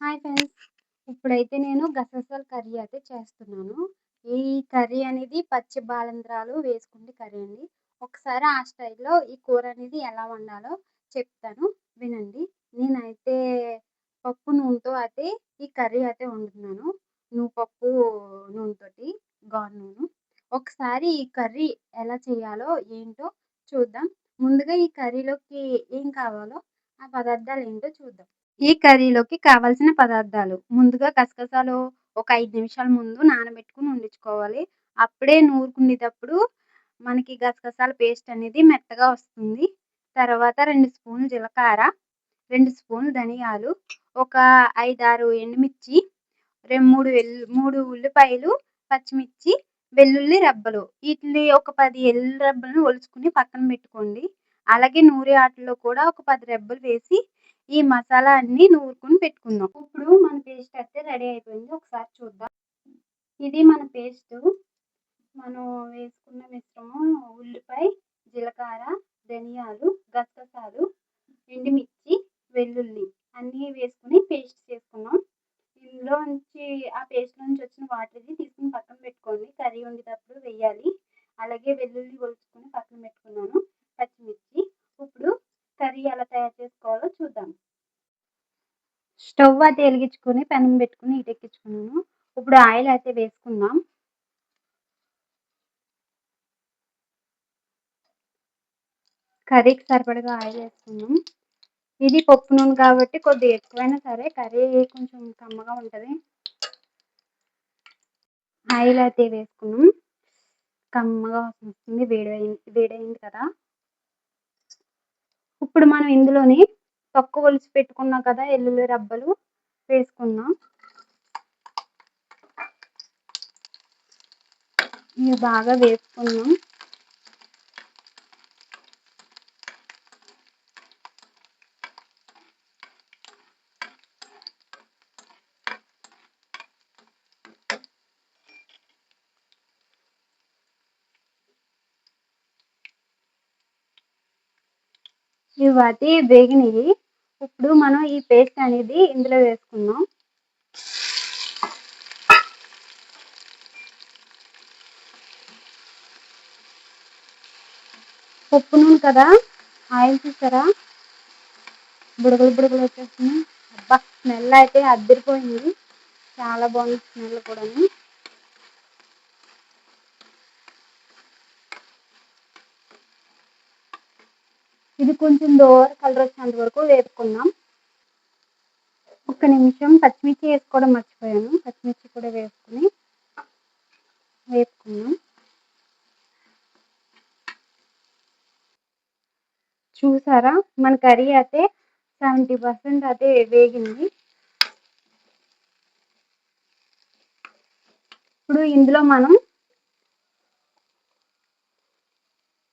Hi friends. ఇప్పుడైతే నేను గసగసాల కర్రీ అయితే చేస్తున్నాను. ఈ కర్రీ అనేది పచ్చి బాలంత్రాలు వేసుకుంటే కర్రీ అండి. ఒకసారి ఆ స్టైల్‌లో ఈ కూర అనేది ఎలా వండాలో చెప్తాను వినండి. నేనైతే పప్పు నూనెతో అయితే ఈ కర్రీ అయితే వండుతున్నాను. పప్పు నూనెతోటి గాను నూనె. ఒకసారి ఈ కర్రీ ఎలా చేయాలో ఏంటో చూద్దాం. ముందుగా ఈ కర్రీలోకి ఏం కావాలో ఆ పదార్థాలు ఏంటో చూద్దాం. ఈ కర్రీలోకి కావాల్సిన పదార్థాలు ముందుగా గసగసాలు ఒక 5 నిమిషాల ముందు నానబెట్టుకొని ఉండించుకోవాలి. అప్పుడే నూరుకునేటప్పుడు మనకి గసగసాల పేస్ట్ అనేది మెత్తగా వస్తుంది. తర్వాత 2 స్పూన్లు జీలకార, 2 స్పూన్లు ధనియాలు, ఒక 5, 6 ఎండుమిర్చి, 3 ఉల్లిపాయలు, పచ్చిమిర్చి, వెల్లుల్లి రెబ్బలు. ఈటిని ఒక 10 ఎల్లుల్లి రెబ్బలను ఒలుచుకొని పక్కన పెట్టుకోండి. అలాగే నూరే ఆటిల్లో కూడా ఒక 10 రెబ్బలు వేసి ఈ మసాలా అన్నీ నూరుకొని పెట్టుకుందాం. ఇప్పుడు మన పేస్ట్ అయితే రెడీ అయిపోయింది. ఒకసారి చూద్దాం. ఇది మన పేస్టు. మనం వేసుకున్న మిశ్రమం ఉల్లిపాయ, జీలకర్ర, ధనియాలు, గసగసాలు, ఎండుమిర్చి, వెల్లుల్లి అన్నీ వేసుకొని పేస్ట్ చేసుకున్నాం. ఇందులోంచి ఆ పేస్ట్‌లో నుంచి వచ్చిన వాటర్‌ని తీసుకొని పక్కన పెట్టుకోండి. కర్రీ వండేటప్పుడు వేయాలి. అలాగే వెల్లుల్లి ఒలుచుకొని పక్కన పెట్టుకున్నాను. పచ్చిమిర్చి. ఇప్పుడు కర్రీ ఎలా తయారు చేసుకోవాలో చూద్దాం. స్టవ్ అయితే వెలిగించుకొని పెనం పెట్టుకొని హీటెక్కించుకున్నాను. ఇప్పుడు ఆయిల్ అయితే వేసుకుందాం. కర్రీకి సరిపడగా ఆయిల్ వేసుకుందాం. ఇది పప్పు నూనె కాబట్టి కొద్దిగా ఎక్కువైనా సరే కర్రీ కొంచెం కమ్మగా ఉంటది. ఆయిల్ అయితే వేసుకున్నాం. కమ్మగా వాసన వస్తుంది. వేడయింది కదా! ఇప్పుడు మనం ఇందులోని తొక్క ఒలిచి పెట్టుకున్నాం కదా ఎల్లుల్లి రబ్బలు వేసుకుందాం. ఇవి బాగా వేసుకుందాం. ఇవి వేగినయి. ఇప్పుడు మనం ఈ పేస్ట్ అనేది ఇందులో వేసుకుందాం. పప్పు నూనె కదా ఆయిల్ చూసారా బుడగలు వచ్చేస్తున్నాయి. అబ్బా స్మెల్ అయితే అద్దరిపోయింది. చాలా బాగుంది స్మెల్ కూడాను. ఇది కొంచెం దోర కలర్ వచ్చేంత వరకు వేపుకుందాం. ఒక్క నిమిషం పచ్చిమిర్చి వేసుకోవడం మర్చిపోయాను. పచ్చిమిర్చి కూడా వేసుకుని వేపుకుందాం. చూసారా మన కర్రీ అయితే 70% అయితే వేగింది. ఇప్పుడు ఇందులో మనం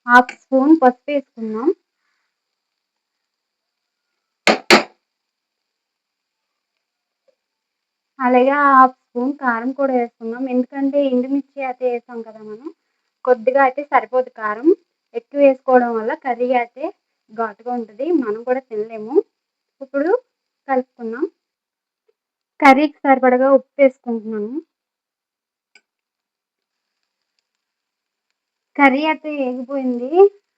1/2 స్పూన్ పసుపు వేసుకుందాం. అలాగే 1/2 స్పూన్ కారం కూడా వేసుకుందాం. ఎందుకంటే ఎండుమిర్చి అయితే వేసాం కదా మనం. కొద్దిగా అయితే సరిపోదు కారం. ఎక్కువ వేసుకోవడం వల్ల కర్రీ అయితే ఘాటుగా ఉంటది. మనం కూడా తినలేము. ఇప్పుడు కలుపుకుందాం. కర్రీకి సరిపడగా ఉప్పు వేసుకుంటున్నాను. కర్రీ అయితే వేగిపోయింది.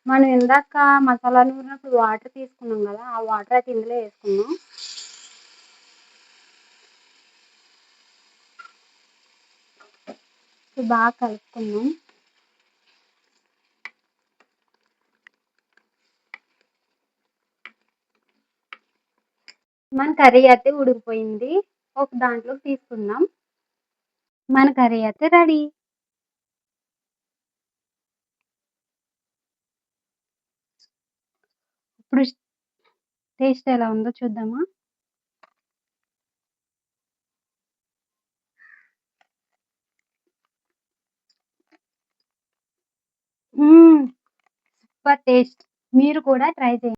మనం ఇందాక మసాలా నూరినప్పుడు వాటర్ తీసుకున్నాం కదా! ఆ వాటర్ అయితే ఇందులో వేసుకుందాం. బాగా కలుపుకుందాం. మన కర్రీ అయితే ఉడికిపోయింది. ఒక దాంట్లోకి తీసుకుందాం. మన కర్రీ అయితే రెడీ. ఇప్పుడు టేస్ట్ ఎలా ఉందో చూద్దామా? Super taste. మీరు కూడా ట్రై చేయండి.